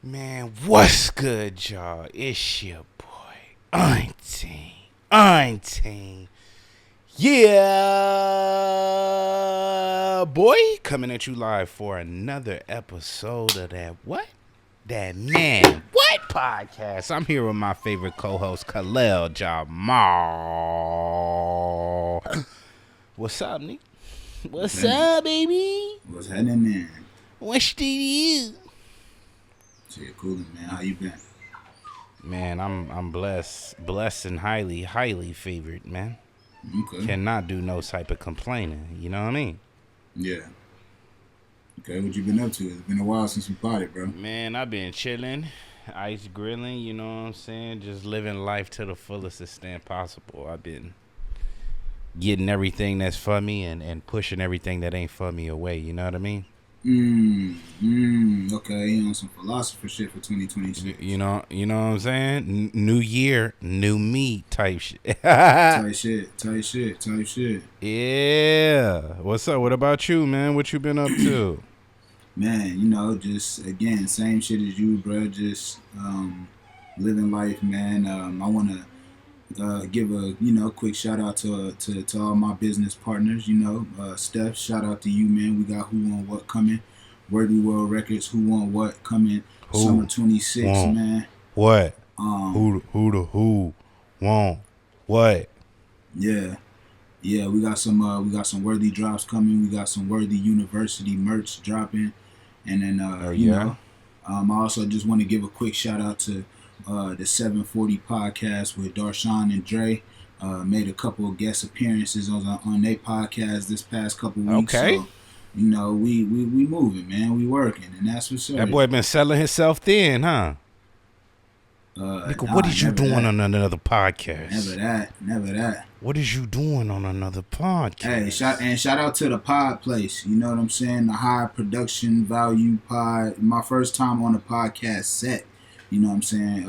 Man, what's good, y'all? It's your boy, Auntie. Yeah, boy, coming at you live for another episode of that what? That Man What podcast. I'm here with my favorite co-host, Khalil Jamal. What's up, Nick? What's up, baby? What's happening, man? What's the you? Shit, coolin', man. How you been? Man, I'm blessed and highly favored, man. Okay. Cannot do no type of complaining. You know what I mean? Yeah. Okay, what you been up to? It's been a while since we potted, bro. Man, I've been chilling, ice grilling. You know what I'm saying? Just living life to the fullest extent possible. I've been getting everything that's for me and pushing everything that ain't for me away. You know what I mean? Okay, you on some philosopher shit for 2026. You know what I'm saying? New year, new me type shit. Tight shit. Yeah. What's up? What about you, man? What you been up to? Man, just, again, same shit as you, bro. Just living life, man. I want to give a, quick shout out to all my business partners, Steph, shout out to you, man. We got Who Want What coming. Worthy World Records, Who Want What coming. Summer 26, man. What? Who want what? Yeah, we got some Worthy drops coming. We got some Worthy University merch dropping, and then I also just want to give a quick shout out to the 740 podcast with Darshawn and Dre. Made a couple of guest appearances on their podcast this past couple weeks. Okay. So, we moving, man. We working, and that's what's up. That boy been selling himself thin, huh? Nigga, what is you doing on another podcast? Never that. What is you doing on another podcast? Hey, shout out to the pod place. You know what I'm saying? The high production value pod. My first time on a podcast set. You know what I'm saying?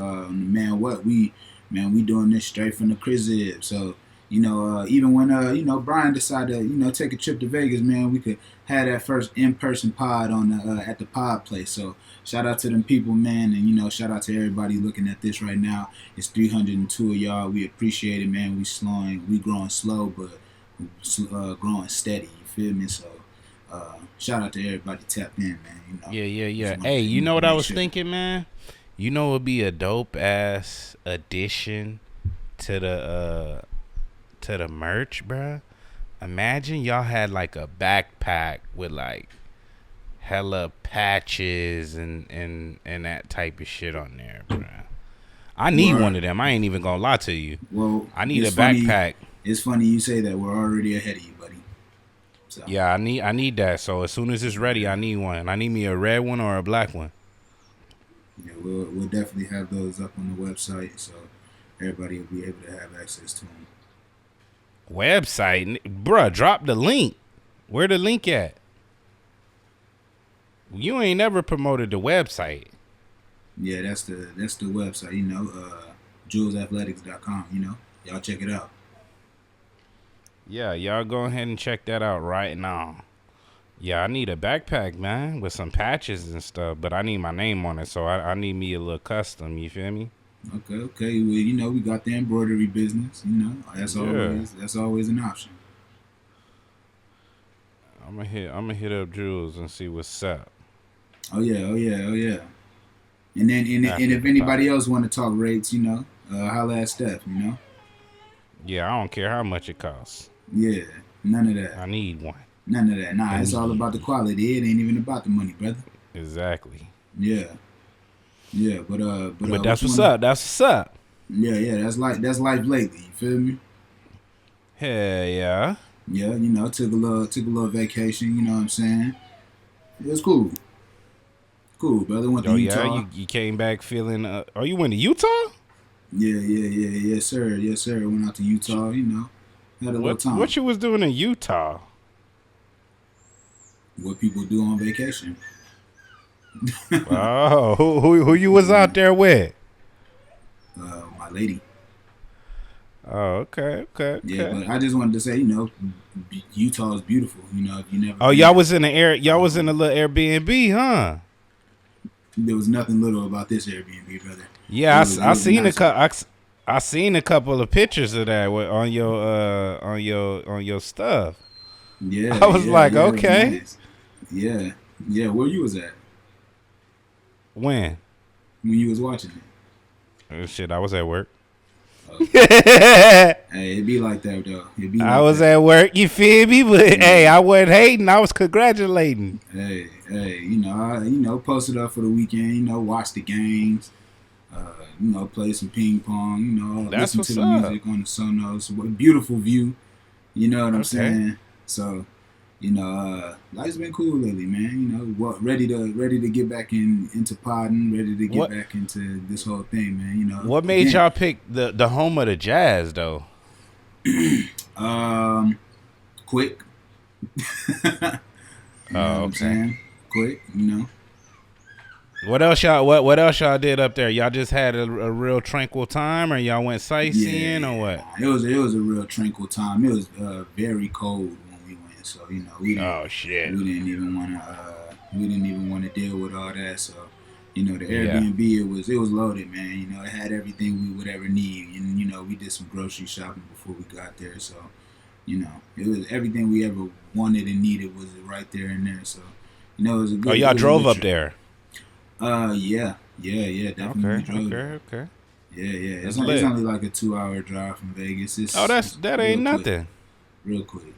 We doing this straight from the crib. So, even when Brian decided to, take a trip to Vegas, man, we could have that first in-person pod on at the pod place. So shout out to them people, man, and shout out to everybody looking at this right now. It's 302 of y'all. We appreciate it, man. We growing slow, but growing steady. You feel me? So shout out to everybody tapped in, man. Yeah. Hey, you know what I was thinking, man? You know, it would be a dope ass addition to the merch, bruh. Imagine y'all had like a backpack with like hella patches and that type of shit on there, bruh. I need one of them. I ain't even gonna lie to you. Well, I need a backpack. It's funny you say that. We're already ahead of you, buddy. So. Yeah, I need that. So as soon as it's ready, I need one. I need me a red one or a black one. Yeah, we'll definitely have those up on the website, so everybody will be able to have access to them. Website, bruh, drop the link. Where the link at? You ain't never promoted the website. Yeah, that's the website. JulesAthletics.com. Y'all check it out. Yeah, y'all go ahead and check that out right now. Yeah, I need a backpack, man, with some patches and stuff, but I need my name on it, so I need me a little custom. You feel me? Okay. Well, we got the embroidery business. That's always an option. I'm gonna hit up Jules and see what's up. Oh yeah. And if anybody else want to talk rates, holla at Steph. Yeah, I don't care how much it costs. Yeah, none of that. I need one. None of that. Nah, it's all about the quality. It ain't even about the money, brother. Exactly. Yeah, but that's what's up. That's what's up. Yeah. That's life lately. You feel me? Hell yeah. Yeah, took a little vacation. You know what I'm saying? It was cool. Cool, brother. Went to Utah. Yeah, you came back feeling. You went to Utah? Yeah. Yes, sir. Went out to Utah. Had a little time. What you was doing in Utah? What people do on vacation. Oh, who you was out there with? My lady. Oh, okay. Yeah, but I just wanted to say, Utah is beautiful. If you never. Oh, y'all was in a little Airbnb, huh? there was nothing little about this Airbnb, brother. Yeah, It I was a seen nice one. I seen a couple of pictures of that on your stuff. Yeah, I was yeah, like, yeah. It was okay, nice. Yeah, yeah. Where you was at when? when you was watching it? Shit, I was at work. Okay. Hey, it be like that though. It be I like was that. at work. You feel me? But hey, Yeah. I wasn't hating. I was congratulating. Hey. Post it up for the weekend. Watch the games. Play some ping pong. That's Listen to what's the up. music on the Sonos. What a beautiful view. You know what I'm Okay. saying? So, life's been cool lately, man. What ready to get back into podding, ready to get What back into this whole thing, man. what made Again, y'all pick the home of the Jazz though? um, quick. You know what Oh, I'm okay. saying? Quick. What else y'all did up there? Y'all just had a real tranquil time, or y'all went sightseeing, or Yeah, what? nah, it was a real tranquil time. It was very cold when we went, so Oh shit. we didn't even want to deal with all that. So the Yeah. Airbnb it was loaded, man. It had everything we would ever need, and we did some grocery shopping before we got there. So it was everything we ever wanted and needed was right there and there. So Oh, it y'all was a drove good up trip. there. Yeah, definitely we Okay. drove there. Okay. Yeah. It's That's it's lit. only like a 2 hour drive from Vegas. Oh, It's that ain't real quick, nothing. real quick.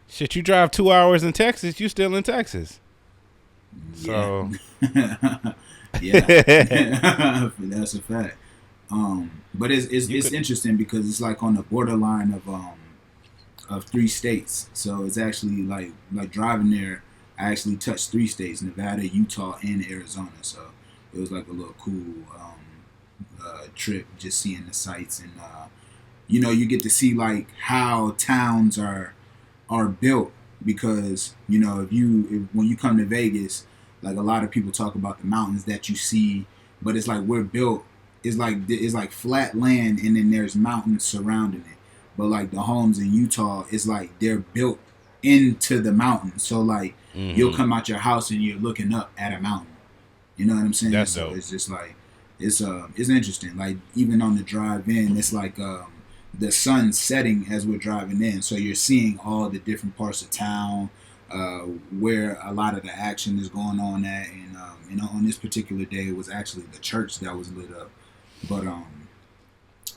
Shit, you drive 2 hours in Texas, you still in Texas. Yeah, So yeah, that's a fact. But you it's could. interesting because it's like on the borderline of three states. So it's actually like driving there. I actually touched three states: Nevada, Utah, and Arizona. So it was like a little cool trip, just seeing the sights and you get to see like how towns are built because if when you come to Vegas, like a lot of people talk about the mountains that you see, but it's like we're built. It's like flat land and then there's mountains surrounding it. But like the homes in Utah, it's like they're built into the mountain. So like you'll Hmm. come out your house and you're looking up at a mountain. You know what I'm saying? That's So dope. it's just like it's interesting. Like even on the drive in, it's like the sun setting as we're driving in, so you're seeing all the different parts of town uh, where a lot of the action is going on at. And on this particular day, it was actually the church that was lit up. But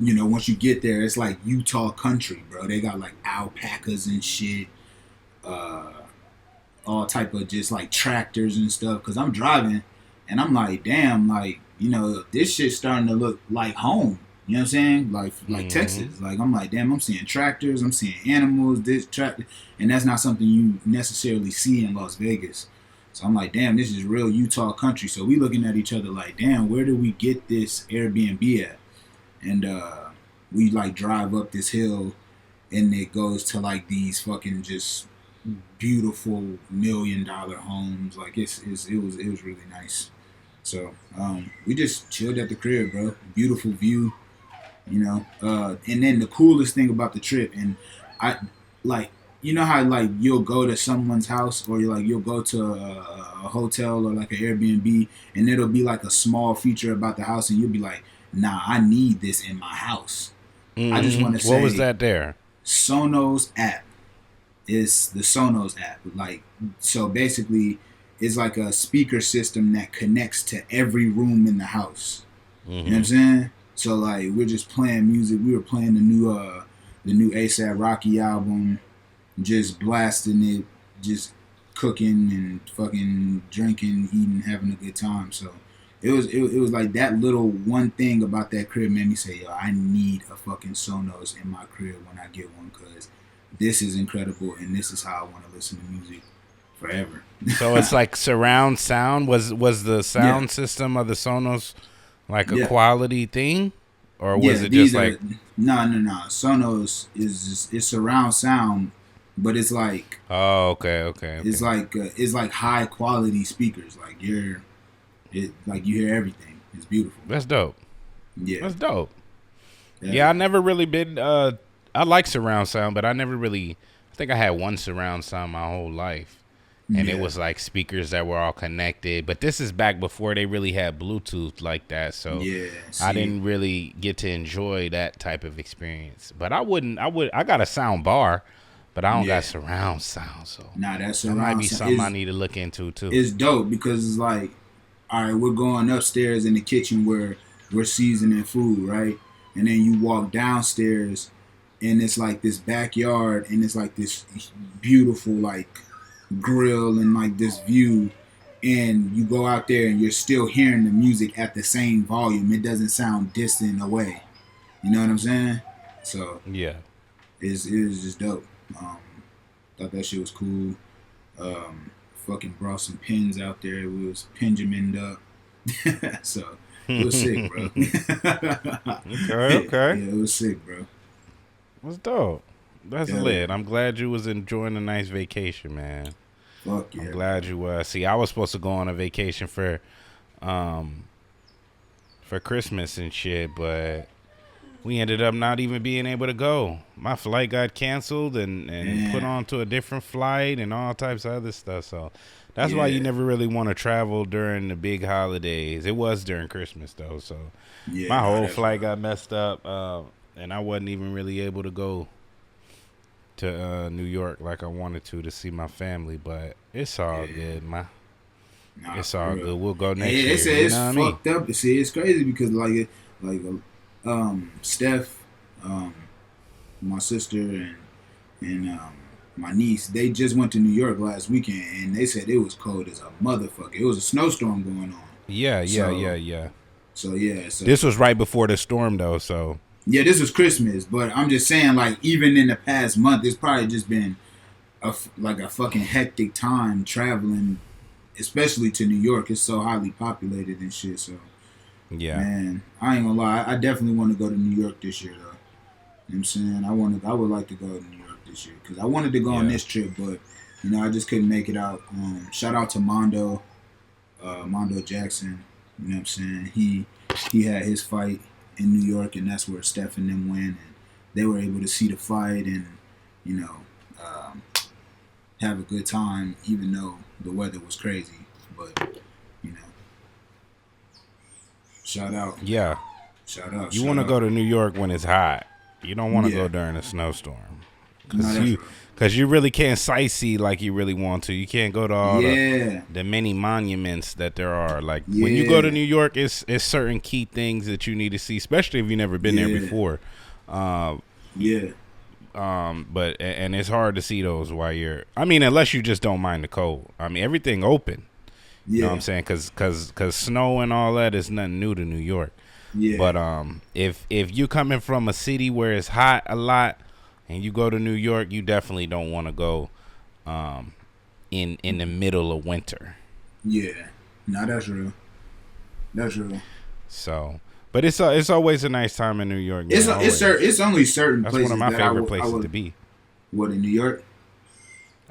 once you get there, it's like Utah country, bro. They got like alpacas and shit. Uh, all type of just like tractors and stuff. Cause I'm driving and I'm like, damn, like this shit's starting to look like home. You know what I'm saying? Like Hmm. Texas. Like I'm like, damn, I'm seeing tractors, I'm seeing animals, this tractor, and that's not something you necessarily see in Las Vegas. So I'm like, damn, this is real Utah country. So we looking at each other like, damn, where did we get this Airbnb at? And we like drive up this hill and it goes to like these fucking just beautiful $1 million homes. Like it was really nice. So we just chilled at the crib, bro. Beautiful view, and then the coolest thing about the trip, and I like how like you'll go to someone's house or you'll go to a hotel or like an Airbnb and it'll be like a small feature about the house and you'll be like, nah, I need this in my house. I just Hmm. want to What was say that there? Sonos app is the Sonos app. Like, so basically, it's like a speaker system that connects to every room in the house. You know what I'm Hmm. saying? So like, we're just playing music. We were playing the new ASAP Rocky album, just blasting it, just cooking and fucking drinking, eating, having a good time. So it was like that little one thing about that crib made me say, yo, I need a fucking Sonos in my crib when I get one because this is incredible and this is how I want to listen to music forever. So it's like surround sound. Was the Yeah, sound system of the Sonos like a yeah, quality thing, or was yeah. it just These are like? no. Sonos is just it's surround sound, but it's like Oh, okay, okay, it's okay. like uh, it's like high quality speakers. Like you hear everything. It's beautiful. That's dope. Yeah, That's dope. yeah. Yeah, I never really been. I like surround sound, but I never really. I think I had one surround sound my whole life, and it Yeah. was like speakers that were all connected. But this is back before they really had Bluetooth like that, so Yeah. I See. didn't really get to enjoy that type of experience. But I wouldn't. I got a sound bar, but I don't got Yeah. surround sound, so Nah, that's that might around. be So something I need to look into too. it's dope because it's like, all right, we're going upstairs in the kitchen where we're seasoning food, right? And then you walk downstairs, and it's like this backyard, and it's like this beautiful like grill and like this view. And you go out there, and you're still hearing the music at the same volume. It doesn't sound distant away. You know what I'm saying? So Yeah. it was just dope. Thought that shit was cool. Fucking brought some pins out there. We was Benjamined up. So it was sick, bro. Okay. Yeah, it was sick, bro. That's dope. That's Hell lit. yeah. I'm glad you was enjoying a nice vacation, man. Fuck I'm yeah, glad bro. you was. See, I was supposed to go on a vacation um, for Christmas and shit, but we ended up not even being able to go. My flight got canceled and put Man, on to a different flight and all types of other stuff. So that's why you yeah, never really want to travel during the big holidays. It was during Christmas though, so yeah, my nah, whole that's flight real. got messed up, and I wasn't even really able to go to New York like I wanted to see my family. But it's all Yeah, good, man. nah, It's for all real. good. We'll go Hey, next they year. say You it's know what I mean? fucked up. See, it's crazy because like, Steph, um, my sister and my niece, they just went to New York last weekend, and they said it was cold as a motherfucker. It was a snowstorm going on. So, Yeah. so yeah, so This was right before the storm though, so yeah, this was Christmas, but I'm just saying, like, even in the past month, it's probably just been like a fucking hectic time traveling, especially to New York. It's so highly populated and shit. So, yeah, man, I ain't gonna lie, I definitely want to go to New York this year, though. You know what I'm saying? I would like to go to New York this year because I wanted to go on yeah, this trip, but I just couldn't make it out. Shout out to Mondo, Mondo Jackson. You know what I'm saying? He had his fight in New York, and that's where Steph and them went, and they were able to see the fight and you know um, have a good time, even though the weather was crazy. But you know, shout out, yeah. shout out, You shout want to out. go to New York when it's hot. You don't want to Yeah, go during a snowstorm, no, cause that's you, real. cause you really can't sightsee like you really want to. You can't go to all Yeah, the many monuments that there are. Like when you go to yeah, New York, it's certain key things that you need to see, especially if you've never been there yeah, before. Uh, yeah, but and it's hard to see those while you're. I mean, unless you just don't mind the cold. I mean, everything open. You know what I'm yeah, saying? Cause snow and all that is nothing new to New York. yeah, But if you coming from a city where it's hot a lot and you go to New York, you definitely don't want to go um in the middle of winter. yeah. No, that's real. That's real. So, but it's always a nice time in New York, man. Always. It's only certain That's one of places my that favorite I places to would. be. What in New York?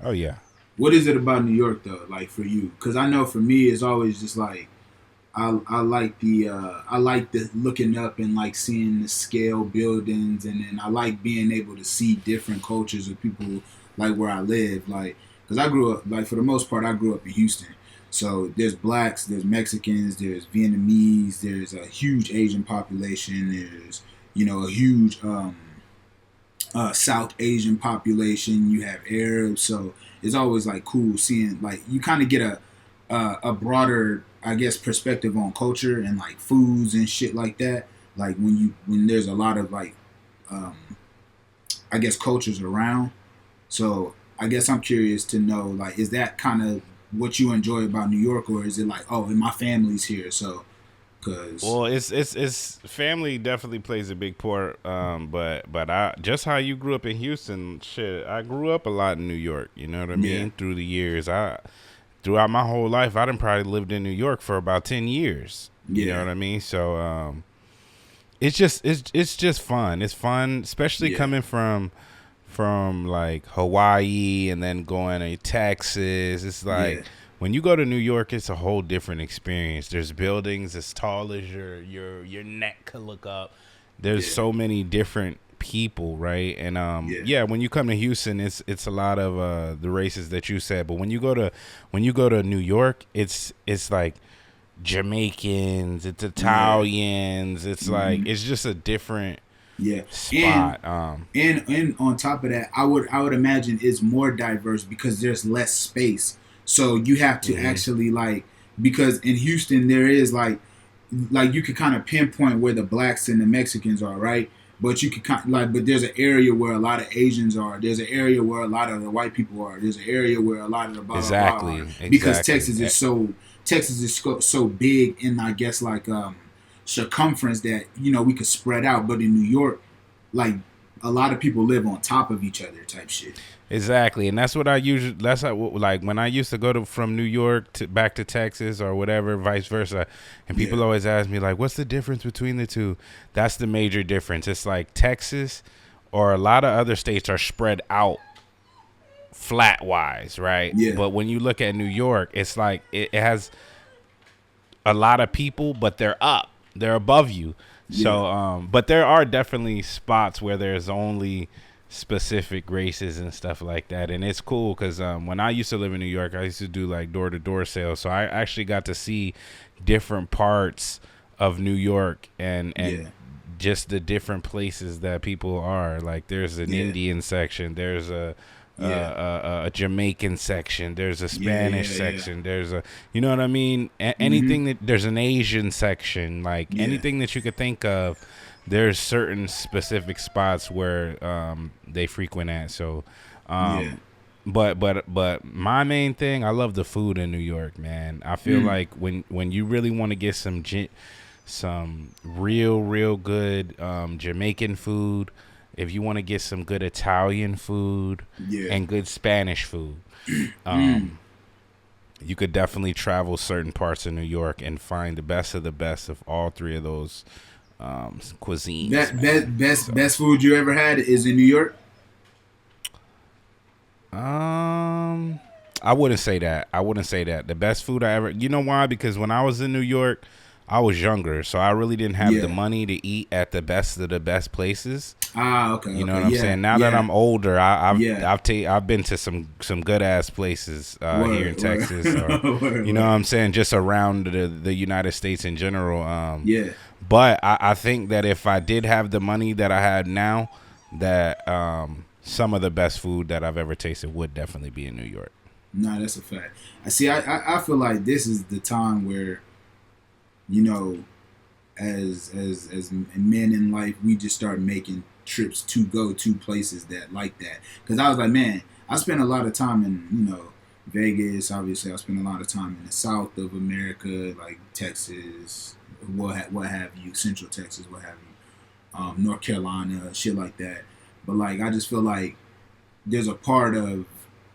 Oh yeah. What is it about New York though? Like for you? Because I know for me, it's always just like I like I like the looking up and like seeing the scale buildings, and then I like being able to see different cultures of people like where I live, like because I grew up like for the most part I grew up in Houston, so there's blacks, there's Mexicans, there's Vietnamese, there's a huge Asian population, there's a huge South Asian population, you have Arabs, so it's always like cool seeing like you kind of get a broader, I guess, perspective on culture and like foods and shit like that. Like when there's a lot of like, um, I guess cultures around. So I guess I'm curious to know like, is that kind of what you enjoy about New York, or is it like, oh, and my family's here, so because Well, it's family definitely plays a big part. But I just how you grew up in Houston, shit. I grew up a lot in New York. You know what I yeah, mean? Through the years, throughout my whole life, I done probably lived in New York for about 10 years. You know yeah, what I mean? So it's just fun. It's fun, especially yeah, coming from like Hawaii and then going to Texas. It's yeah, like when you go to New York, it's a whole different experience. There's buildings as tall as your neck could look up. There's yeah, so many different people, right? And Yeah. yeah, when you come to Houston, it's a lot of the races that you said. But when you go to New York, it's like Jamaicans, it's Yeah. Italians, it's like Hmm. it's just a different Yeah. And spot. and on top of that, I would imagine it's more diverse because there's less space. So you have to Hmm. actually like, because in Houston there is like you could kind of pinpoint where the blacks and the Mexicans are, right? But you could kind of like, but there's an area where a lot of Asians are. There's an area where a lot of the white people are. There's an area where a lot of the blah blah blah are. Exactly, Because exactly. Texas is so big in, I guess, like circumference that we could spread out. But in New York, like, a lot of people live on top of each other type shit. Exactly, and that's what I usually. That's how, like when I used to go to from New York to back to Texas or whatever, vice versa. And Yeah, people always ask me like, "What's the difference between the two?" That's the major difference. It's like Texas or a lot of other states are spread out flat wise, right? yeah, But when you look at New York, it's like it has a lot of people, but they're above you. yeah. So, but there are definitely spots where there's only specific races and stuff like that, and it's cool because when I used to live in New York, I used to do like door to door sales, so I actually got to see different parts of New York and Yeah, just the different places that people are. Like, there's an yeah, Indian section, there's yeah, a Jamaican section, there's a yeah, Spanish yeah, yeah. section, there's a, you know what I mean? Mm-hmm. Anything that there's an Asian section, like Yeah, anything that you could think of, there's certain specific spots where they frequent at. So, yeah. um, but my main thing, I love the food in New York, man. I feel Mm. like when you really want to get some real good Jamaican food, if you want to get some good Italian food Yeah. and good Spanish food, Mm. you could definitely travel certain parts of New York and find the best of the best of all three of those cuisines, That man. So, best food you ever had is in New York. um, I wouldn't say that. I wouldn't say that. The best food I ever, you know why? Because when I was in New York, I was younger, so I really didn't have the Yeah. money to eat at the best of the best places. Ah, okay, You know okay. what I'm Yeah, saying? Now that yeah, I'm older, yeah. I've been to some good ass places here in Word, word, Texas, or word, you know what word. I'm saying, just around the United States in general. Yeah. But I think that if I did have the money that I had now, that some of the best food that I've ever tasted would definitely be in New York. No, that's a fact. I see. I feel like this is the time where, you know, as men in life, we just start making trips to go to places that like that. Because I was like, man, I spent a lot of time in Vegas. Obviously, I spent a lot of time in the South of America, like Texas, what have you, Central Texas, what have you, North Carolina, shit like that. But like, I just feel like there's a part of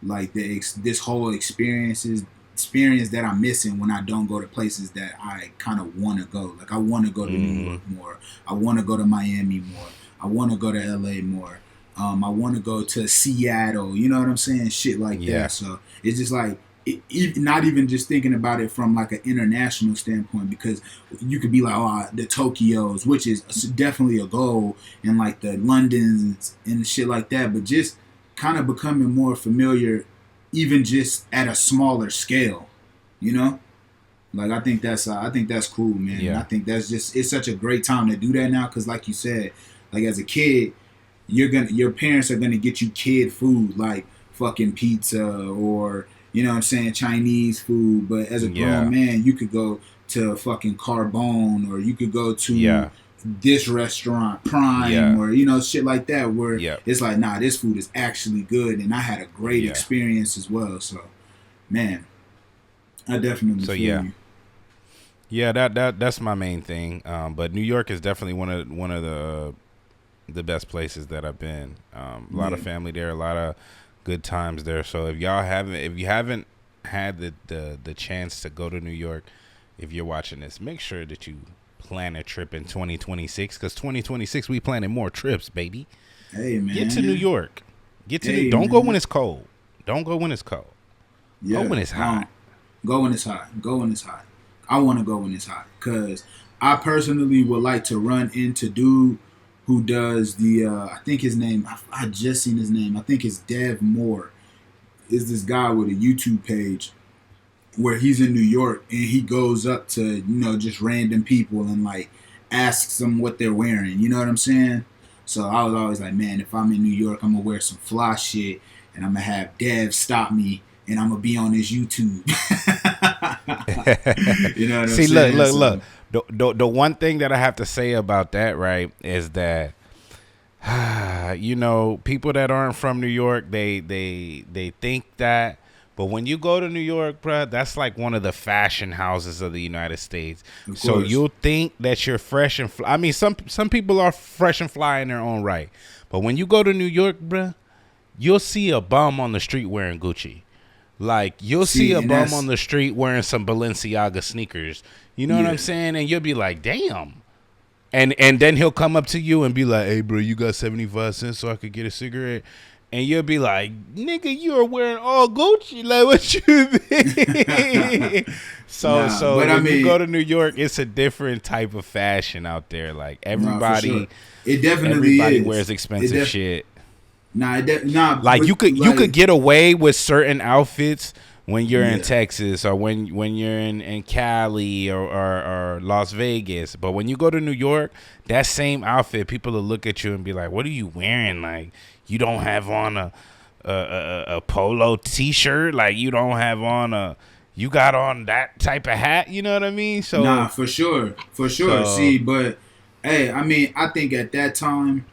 like this whole experience that I'm missing when I don't go to places that I kind of want to go. Like, I want to go to New Hmm. York more. I want to go to Miami more. I want to go to LA more. I want to go to Seattle. You know what I'm saying? Shit like Yeah. that. So it's just like, not even just thinking about it from like an international standpoint, because you could be like, oh, the Tokyos, which is definitely a goal, and like the Londons and shit like that, but just kind of becoming more familiar, even just at a smaller scale, you know. Like, I think that's cool, man, and I Yeah. think that's just, it's such a great time to do that now, because like you said, like as a kid, your parents are gonna get you kid food like fucking pizza, or you know what I'm saying, Chinese food. But as a grown Yeah. man, you could go to fucking Carbone, or you could go to Yeah. this restaurant Prime, Yeah. or shit like that, where Yeah. it's like, nah, this food is actually good, and I had a great Yeah. experience as well. So, man, I definitely So feel yeah. you. Yeah, that's my main thing. But New York is definitely one of the best places that I've been. A lot Yeah, of family there, a lot of good times there. So if you haven't had the chance to go to New York, if you're watching this, make sure that you plan a trip in 2026, because 2026 we planning more trips, baby. hey Get to New man, York. Get to New. hey Don't go when man, it's cold. Don't go when it's cold. Go yeah. when it's hot. Go when it's hot. Go when it's hot. I want to go when it's hot, because I personally would like to run into dude who does the I think his name I just seen his name. I think it's Dev Moore. Is this guy with a YouTube page where he's in New York and he goes up to just random people and like asks them what they're wearing. You know what I'm saying? So I was always like, man, if I'm in New York, I'm gonna wear some fly shit and I'm gonna have Dev stop me and I'm gonna be on his YouTube. You know what I'm See, saying? look. The one thing that I have to say about that, right, is that people that aren't from New York, they think that, but when you go to New York, bruh, that's like one of the fashion houses of the United States. Of So course. you'll think that you're fresh and fly. I mean, some people are fresh and fly in their own right, but when you go to New York, bruh, you'll see a bum on the street wearing Gucci. Like, you'll see See, a and bum on that's the street wearing some Balenciaga sneakers. You know what I'm yeah. saying? And you'll be like, damn. And then he'll come up to you and be like, hey, bro, you got 75 cents so I could get a cigarette? And you'll be like, nigga, you are wearing all Gucci. Like, what you mean? so Nah, so but I when you mean, go to New York, it's a different type of fashion out there. Like, nah, for sure. everybody It definitely everybody is. wears It expensive def shit. nah, Like, but you could like get away with certain outfits when you're in yeah. Texas or when you're in Cali or Las Vegas. But when you go to New York, that same outfit, people will look at you and be like, what are you wearing? Like, you don't have on a polo t-shirt. Like, you don't have on you got on that type of hat. You know what I mean? Nah, So, for sure. For sure. so See, but hey, I mean, I think at that time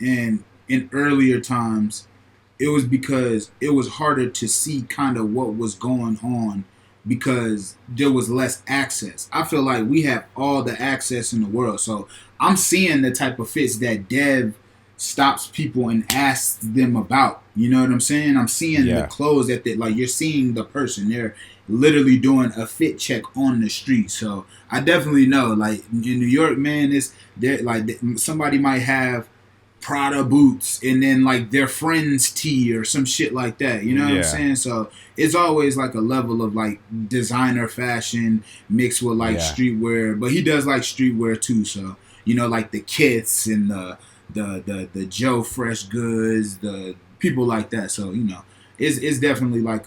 and in earlier times, it was because it was harder to see kind of what was going on because there was less access. I feel like we have all the access in the world. So I'm seeing the type of fits that Dev stops people and asks them about. You know what I'm saying? I'm seeing the yeah, clothes that they like. You're seeing the person. They're literally doing a fit check on the street. So I definitely know, like in New York, man, it's there. Like somebody might have Prada boots and then like their friend's tee or some shit like that. You know what I'm yeah, saying? So it's always like a level of like designer fashion mixed with like yeah, streetwear. But he does like streetwear too. So like the Kits and the Joe Fresh Goods, the people like that. So it's definitely like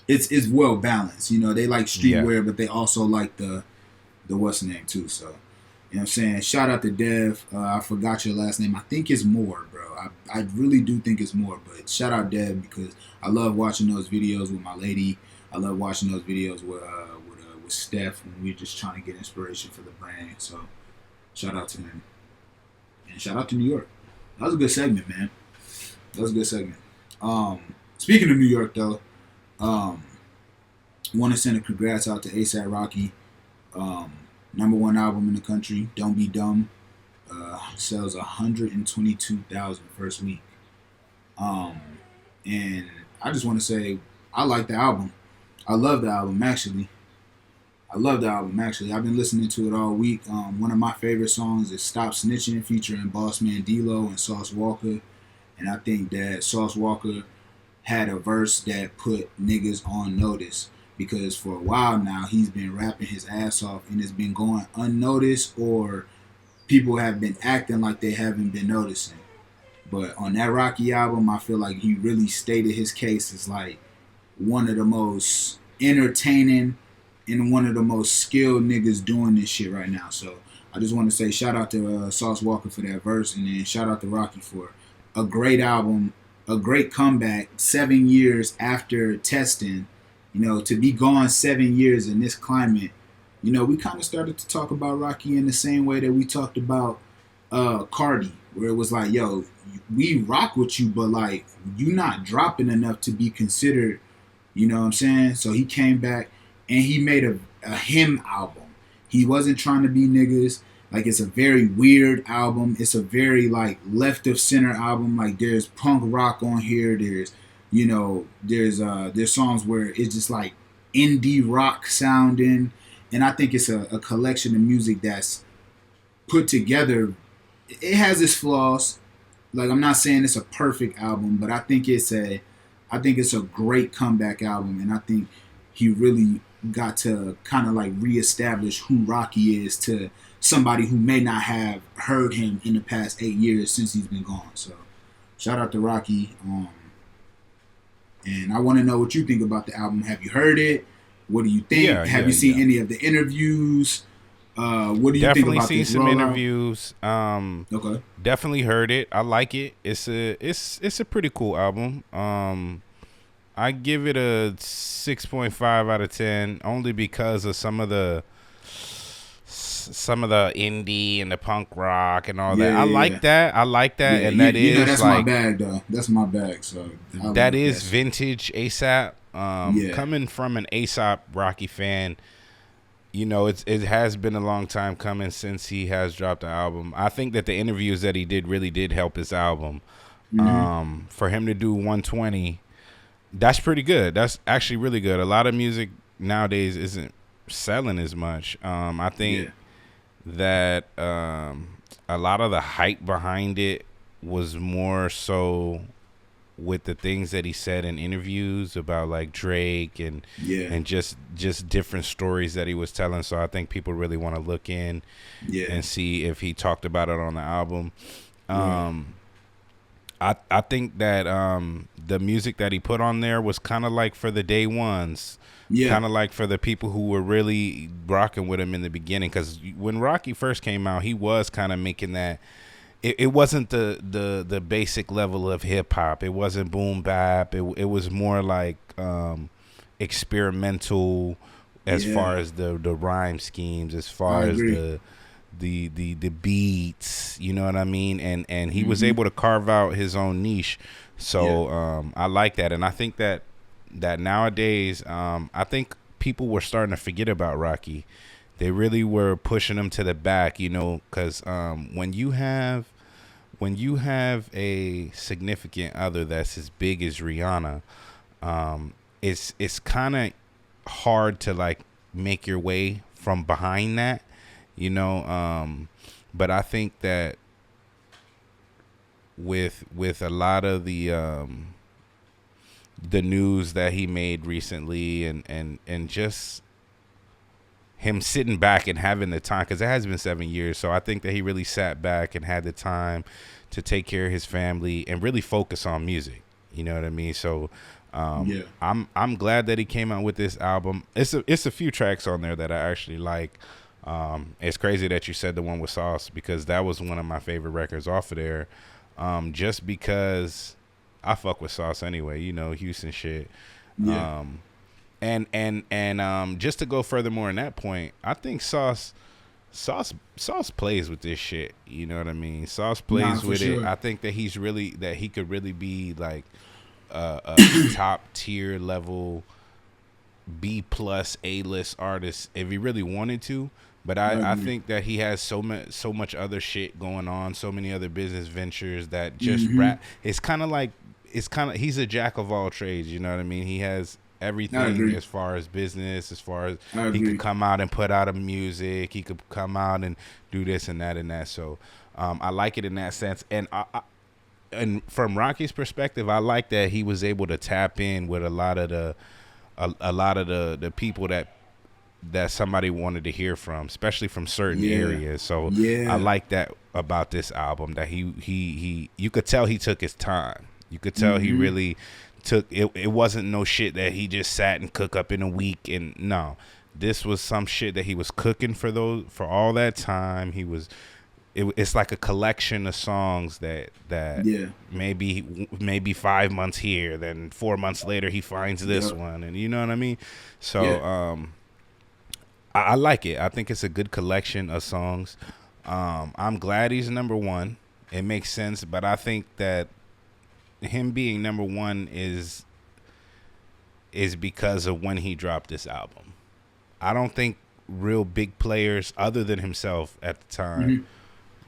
it's well balanced. They like yeah. streetwear, but they also like the what's the name too. So you know what I'm saying? Shout out to Dev. I forgot your last name. I think it's Moore, bro. I really do think it's Moore, but shout out Dev because I love watching those videos with my lady. I love watching those videos with Steph when we're just trying to get inspiration for the brand. So shout out to him. And shout out to New York. That was a good segment, man. That was a good segment. Speaking of New York, though, um, want to send a congrats out to ASAP Rocky. Um, Number one album in the country, Don't Be Dumb. Sells 122,000 first week. Um, and I just want to say, I like the album. I love the album, actually. I've been listening to it all week. One of my favorite songs is Stop Snitching featuring Bossman D-Lo and Sauce Walker. And I think that Sauce Walker had a verse that put niggas on notice because for a while now he's been rapping his ass off and it's been going unnoticed or people have been acting like they haven't been noticing. But on that Rocky album, I feel like he really stated his case as like one of the most entertaining and one of the most skilled niggas doing this shit right now. So I just want to say shout out to Sauce Walker for that verse, and then shout out to Rocky for a great album, a great comeback. 7 years after testing, to be gone 7 years in this climate. We kind of started to talk about Rocky in the same way that we talked about Cardi, where it was like, yo, we rock with you, but like you not dropping enough to be considered. You know what I'm saying? So he came back and he made a him album. He wasn't trying to be niggas. Like it's a very weird album. It's a very like left of center album. Like there's punk rock on here. There's songs where it's just like indie rock sounding. And I think it's a collection of music that's put together. It has its flaws. Like I'm not saying it's a perfect album, but I think it's a great comeback album, and I think he really got to kind of like reestablish who Rocky is to somebody who may not have heard him in the past 8 years since he's been gone. So shout out to Rocky. And I want to know what you think about the album. Have you heard it? What do you think? Yeah, Have yeah, you seen yeah. any of the interviews? What do you think Definitely about seen this some rollout? interviews. Okay. Definitely heard it. I like it. It's a pretty cool album. I give it a 6.5 out of 10 only because of some of the indie and the punk rock and all Yeah, that. I yeah, like yeah. that. I like that, Yeah, and that you know is that's my like bag though. That's my bag. So I that love is that shit. vintage ASAP. Yeah. Coming from an ASAP Rocky fan, it has been a long time coming since he has dropped an album. I think that the interviews that he did really did help his album. Mm-hmm. For him to do 120, that's pretty good. That's actually really good. A lot of music nowadays isn't selling as much. I think Yeah. that a lot of the hype behind it was more so with the things that he said in interviews about like Drake and Yeah. and just different stories that he was telling. So I think people really want to look in Yeah. and see if he talked about it on the album. Right. Um, I think that the music that he put on there was kind of like for the day ones, Yeah. kind of like for the people who were really rocking with him in the beginning. Because when Rocky first came out, he was kind of making that. It wasn't the basic level of hip hop. It wasn't boom bap. It was more like experimental as far Yeah. as the rhyme schemes, as I far as agree. the beats, you know what I mean? And he was Mm-hmm. able to carve out his own niche. Yeah. So I like that, and I think that nowadays I think people were starting to forget about Rocky. They really were pushing him to the back, because when you have a significant other that's as big as Rihanna, it's kind of hard to like make your way from behind that, you know. But I think that with a lot of the news that he made recently, and just him sitting back and having the time, because it has been 7 years, so I think that he really sat back and had the time to take care of his family and really focus on music. You know what I mean? So Yeah. I'm glad that he came out with this album. It's a few tracks on there that I actually like. It's crazy that you said the one with Sauce, because that was one of my favorite records off of there. Just because I fuck with Sauce anyway, Houston shit. Yeah. Um, and just to go furthermore in that point, I think Sauce plays with this shit. You know what I mean? Sauce Nah, plays for with it. sure. I think that he could really be like a top tier level B+ A-list artist if he really wanted to. But I I agree. think that he has so much other shit going on, so many other business ventures that just Mm-hmm. rap. It's kind of he's a jack of all trades. You know what I mean? He has I everything agree. as far as business, as far as I he could agree. come out and put out a music. He could come out and do this and that and that. So I like it in that sense. And from Rocky's perspective, I like that he was able to tap in with a lot of the people that somebody wanted to hear from, especially from certain Yeah. areas. So I Yeah. like that about this album, that he you could tell he took his time. You could tell he Mm-hmm. really took it. It wasn't no shit that he just sat and cooked up in a week. And no, this was some shit that he was cooking for all that time. It's like a collection of songs that Yeah. maybe 5 months here, then 4 months later he finds this Yep. one, and you know what I mean. Yeah. So I like it. I think it's a good collection of songs. I'm glad he's number one. It makes sense, but I think that him being number one is because of when he dropped this album. I don't think real big players other than himself at the time Mm-hmm.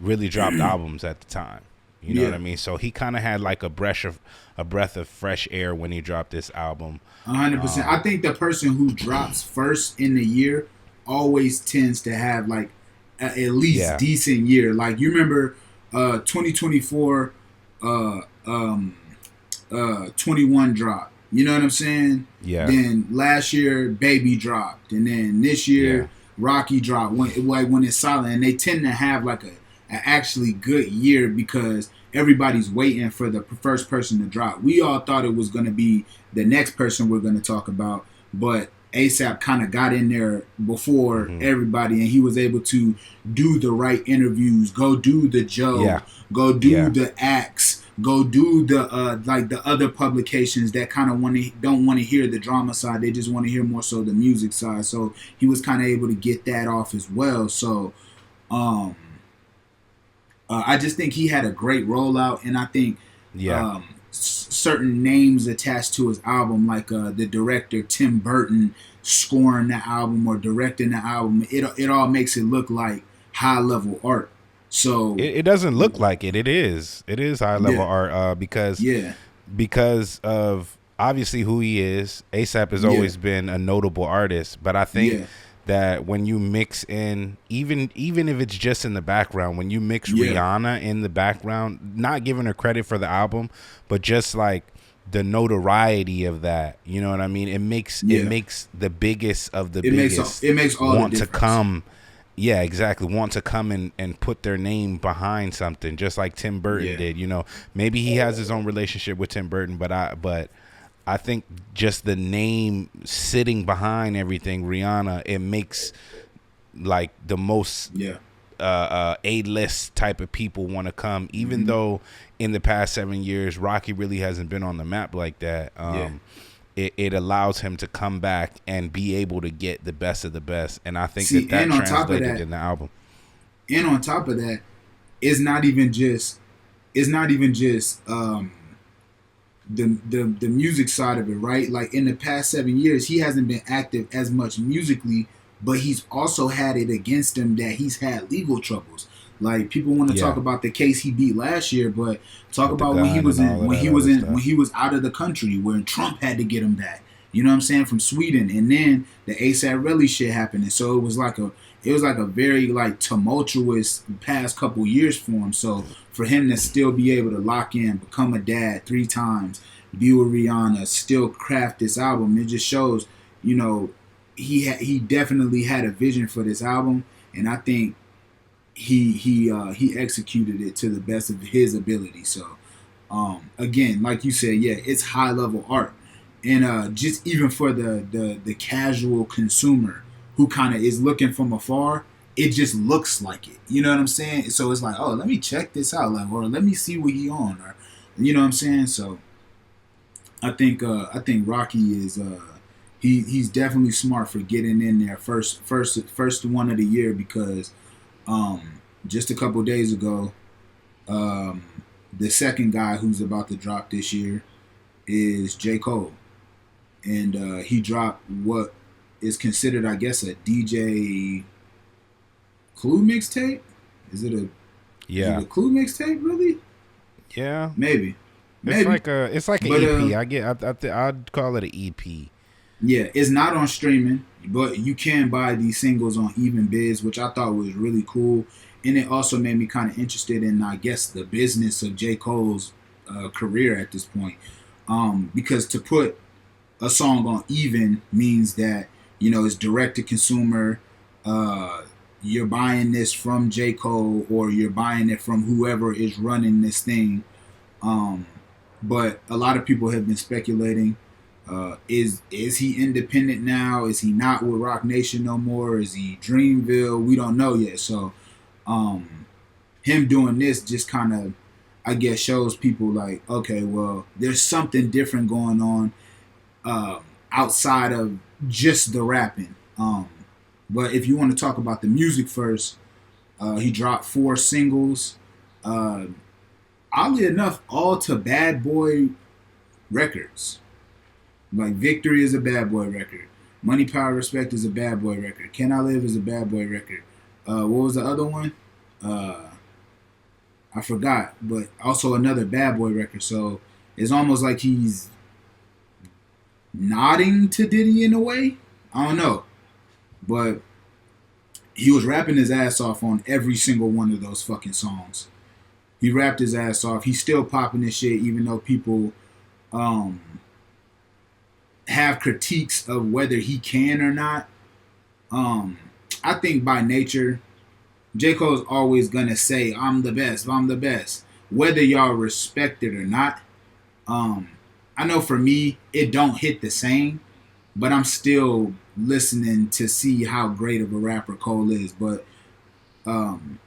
really dropped albums at the time. You know what I Yeah. mean? So he kind of had like a breath of fresh air when he dropped this album. 100%. I think the person who drops first in the year always tends to have like at least Yeah. decent year. Like you remember 2024 uh 21 drop. You know what I'm saying? Yeah. Then last year, Baby dropped, and then this Yeah. year, Rocky dropped. When it's silent, and they tend to have like a actually good year because everybody's waiting for the first person to drop. We all thought it was going to be the next person we're going to talk about, but ASAP kind of got in there before Hmm. everybody, and he was able to do the right interviews, go do the Yeah. Joe, go do Yeah. the Axe, go do the like the other publications that kind of don't want to hear the drama side. They just want to hear more so the music side. So he was kind of able to get that off as well. So um, I just think he had a great rollout, and I think Yeah. certain names attached to his album, like the director Tim Burton scoring the album or directing the album, it all makes it look like high level art. So It doesn't look like it. It is. It is high level yeah, art. yeah, Because of obviously who he is. ASAP has yeah, always been a notable artist, but I think yeah, that when you mix in, even if it's just in the background, when you mix yeah, Rihanna in the background, not giving her credit for the album, but just like the notoriety of that, you know what I mean? It yeah. makes the biggest of the It biggest makes all the want to difference. come. Yeah, exactly. Want to come and put their name behind something, just like Tim Burton Yeah, did. You know, maybe he has his own relationship with Tim Burton, but I think just the name sitting behind everything, Rihanna, it makes like the most yeah, A-list type of people want to come. Even hmm though in the past 7 years, Rocky really hasn't been on the map like that. yeah. It allows him to come back and be able to get the best of the best, and I think See, that translated in the album. and on top of that, it's not even just it's not even just the music side of it, right? Like in the past 7 years, he hasn't been active as much musically, but he's also had it against him that he's had legal troubles. Like people want to talk Yeah, about the case he beat last year, but talk with the about when he gun was and all in of that other when stuff. he was out of the country, when Trump had to get him back. You know what I'm saying, from Sweden, and then the ASAP Relly shit happened, and so it was like a very like tumultuous past couple years for him. So for him to still be able to lock in, become a dad 3 times, be with Rihanna, still craft this album, it just shows, you know, he definitely had a vision for this album, and I think he executed it to the best of his ability. So again, like you said, yeah, it's high level art, and just even for the casual consumer who kind of is looking from afar, it just looks like it. You know what I'm saying? So it's like, oh, let me check this out, like, or let me see what he on, or you know what I'm saying? So I think Rocky is he's definitely smart for getting in there first one of the year because just a couple days ago, um, the second guy who's about to drop this year is J. Cole, and he dropped what is considered, I guess, a DJ Clue mixtape. Is it a Yeah, Clue mixtape? Really? yeah. Maybe, It's maybe. like an But EP. I'd call it an EP. yeah, it's not on streaming, but you can buy these singles on Even Biz, which I thought was really cool. And it also made me kind of interested in, I guess, the business of J. Cole's career at this point. Because to put a song on Even means that, you know, it's direct to consumer. Uh, you're buying this from J. Cole or you're buying it from whoever is running this thing. Um, but a lot of people have been speculating: is he independent now? Is he not with Rock Nation no more? Is he Dreamville? We don't know yet. So, um, him doing this just kind of, I guess, shows people like, okay, well, there's something different going on outside of just the rapping. But if you want to talk about the music first, he dropped 4 singles. Uh, Oddly enough, all to Bad Boy records. Like Victory is a Bad Boy record. Money, Power, Respect is a Bad Boy record. Can I Live is a Bad Boy record. What was the other one? I forgot, but also another Bad Boy record. So it's almost like he's nodding to Diddy in a way. I don't know, but he was rapping his ass off on every single one of those fucking songs. He rapped his ass off. He's still popping this shit, even though people um, have critiques of whether he can or not. Um, I think by nature, J. Cole's always gonna say, "I'm the best. I'm the best," whether y'all respect it or not. Um, I know for me, it don't hit the same, but I'm still listening to see how great of a rapper Cole is. But um,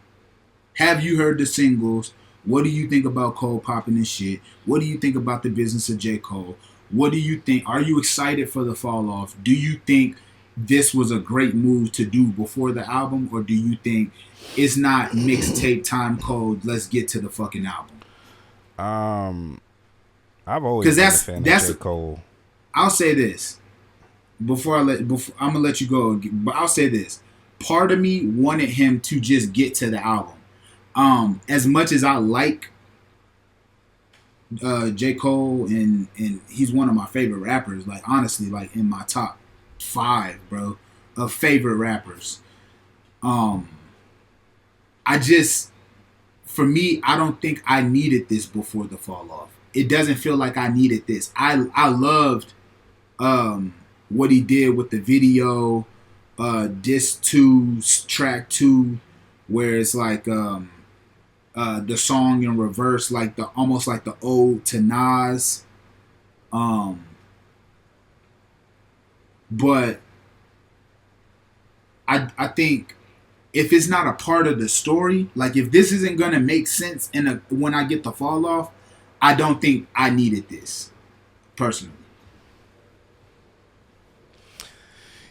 have you heard the singles? What do you think about Cole popping this shit? What do you think about the business of J. Cole? What do you think? Are you excited for the fall off? Do you think this was a great move to do before the album? Or do you think it's not mixtape time code? Let's get to the fucking album. Um, I've always Because been a fan of that's J. Cole. I'll say this before I'm gonna let you go, but I'll say this. Part of me wanted him to just get to the album. As much as I like J. Cole and he's one of my favorite rappers, like honestly, like in my top 5, bro, of favorite rappers. Um, I just for me, I don't think I needed this before the fall off. It doesn't feel like I needed this. I loved um what he did with the video, disc 2, track 2, where it's like the song in reverse, like the almost like the ode to Nas. Um, but I think if it's not a part of the story, like if this isn't gonna make sense when I get the fall off, I don't think I needed this personally.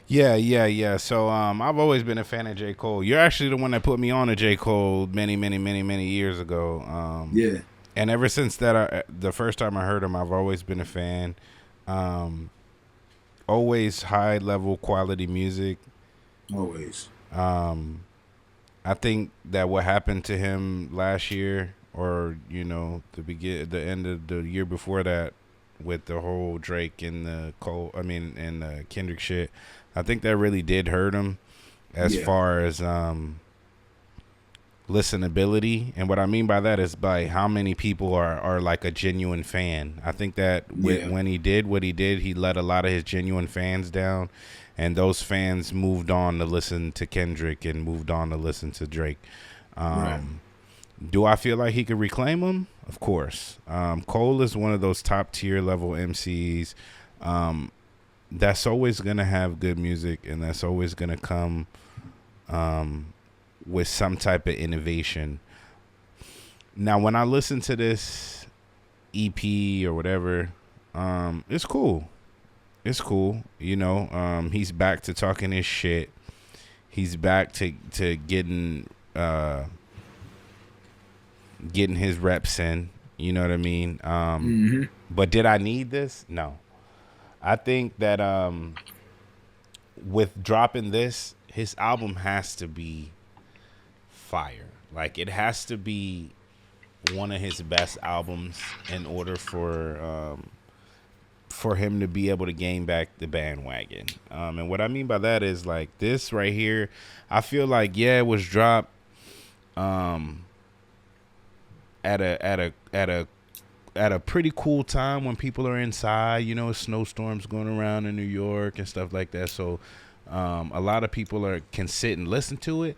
Yeah. So I've always been a fan of J. Cole. You're actually the one that put me on to J. Cole many years ago. Yeah, And ever since that, the first time I heard him, I've always been a fan. Um, Always high level quality music. always. Um, I think that what happened to him last year, or the end of the year before that, with the whole Drake and the Cole, and the Kendrick shit, I think that really did hurt him as Yeah, far as listenability. And what I mean by that is by how many people are like a genuine fan. I think that yeah, when he did what he did, he let a lot of his genuine fans down, and those fans moved on to listen to Kendrick and moved on to listen to Drake. right. Um, do I feel like he could reclaim him? Of course. Cole is one of those top tier level MCs that's always gonna have good music, and that's always gonna come with some type of innovation. Now, when I listen to this EP or whatever, it's cool. It's cool. He's back to talking his shit. He's back to getting his reps in. You know what I mean? Mm-hmm. But did I need this? No. I think that with dropping this, his album has to be fire. Like, it has to be one of his best albums in order for him to be able to gain back the bandwagon. And what I mean by that is, like, this right here, I feel like, yeah, it was dropped at a pretty cool time when people are inside. Snowstorms going around in New York and stuff like that. So a lot of people can sit and listen to it.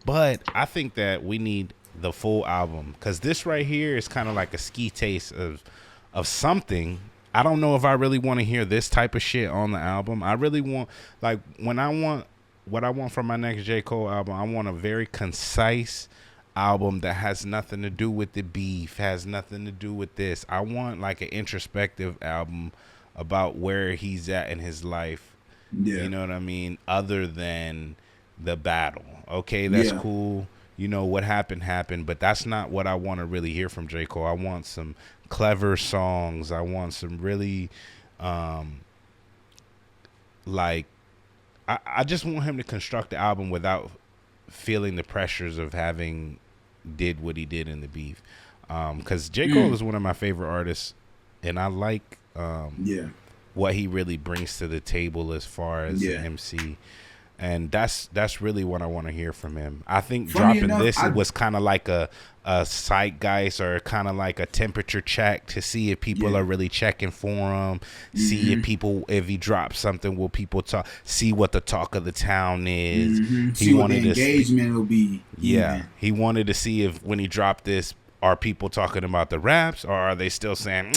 But I think that we need the full album, because this right here is kind of like a ski taste of something. I don't know if I really want to hear this type of shit on the album. I really want, like, what I want from my next J. Cole album, I want a very concise album that has nothing to do with the beef, has nothing to do with this. I want like an introspective album about where he's at in his life. Yeah, You know what I mean? Other than the battle. Okay, that's yeah, cool. What happened, but that's not what I want to really hear from J. Cole. I want some clever songs. I want some really like I just want him to construct the album without feeling the pressures of having did what he did in the beef. Because J. Cole is one of my favorite artists, and I like yeah, what he really brings to the table as far as yeah. an MC. And that's really what I want to hear from him. I think Funny dropping enough, this was kind of like a zeitgeist, or kind of like a temperature check to see if people yeah. are really checking for him. See Mm-hmm. if he drops something, will people talk? See what the talk of the town is. Mm-hmm. He See what the wanted to, engagement will be. yeah, Even. he wanted to see if when he dropped this, are people talking about the raps, or are they still saying,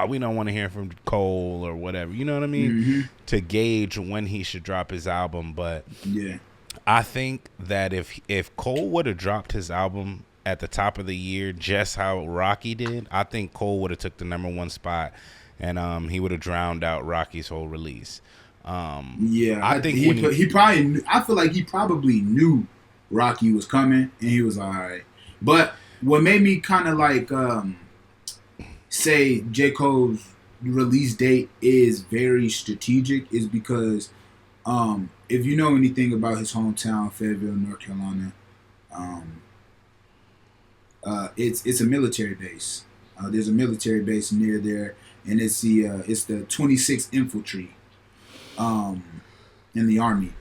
we don't want to hear from Cole or whatever? You know what I mean? Mm-hmm. To gauge when he should drop his album. But Yeah. I think that if Cole would have dropped his album at the top of the year, just how Rocky did, I think Cole would have took the #1 spot, and he would have drowned out Rocky's whole release. Yeah, I think he probably I feel like he probably knew Rocky was coming, and he was all right. But what made me kind of like say J. Cole's release date is very strategic is because if you know anything about his hometown, Fayetteville, North Carolina, um, it's a military base. There's a military base near there, and it's the 26th Infantry in the Army.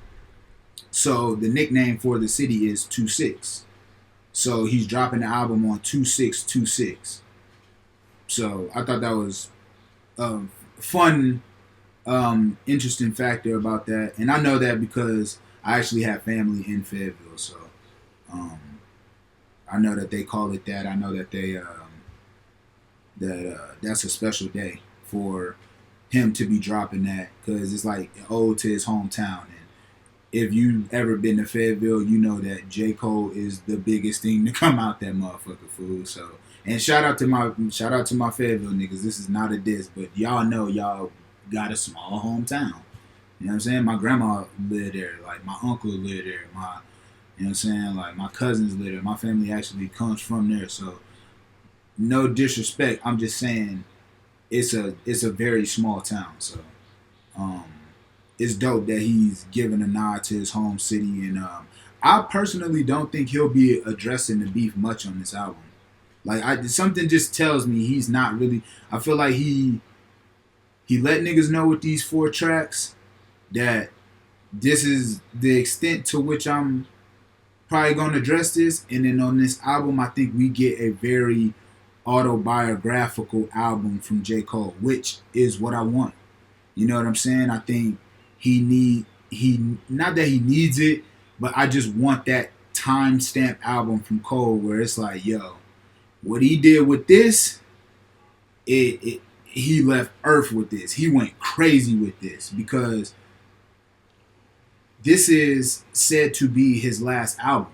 So the nickname for the city is 26. So he's dropping the album on 2626. So I thought that was a fun, interesting factor about that. And I know that because I actually have family in Fayetteville. So um, I know that they call it that. I know that that's a special day for him to be dropping that because it's like ode to his hometown. And if you've ever been to Fayetteville, you know that J. Cole is the biggest thing to come out that motherfucker, fool. So, and shout out to my Fayetteville niggas. This is not a diss, but y'all know y'all got a small hometown. You know what I'm saying? My grandma lived there. Like my uncle lived there. You know what I'm saying? Like my cousins live there. My family actually comes from there. So, no disrespect. I'm just saying it's a very small town. So, it's dope that he's giving a nod to his home city, and I personally don't think he'll be addressing the beef much on this album. Like, something just tells me he's not really. I feel like he let niggas know with these 4 tracks that this is the extent to which I'm probably gonna address this, and then on this album, I think we get a very autobiographical album from J. Cole, which is what I want. You know what I'm saying? I think he not that he needs it, but I just want that timestamp album from Cole where it's like, yo, what he did with this, he left Earth with this. He went crazy with this because this is said to be his last album.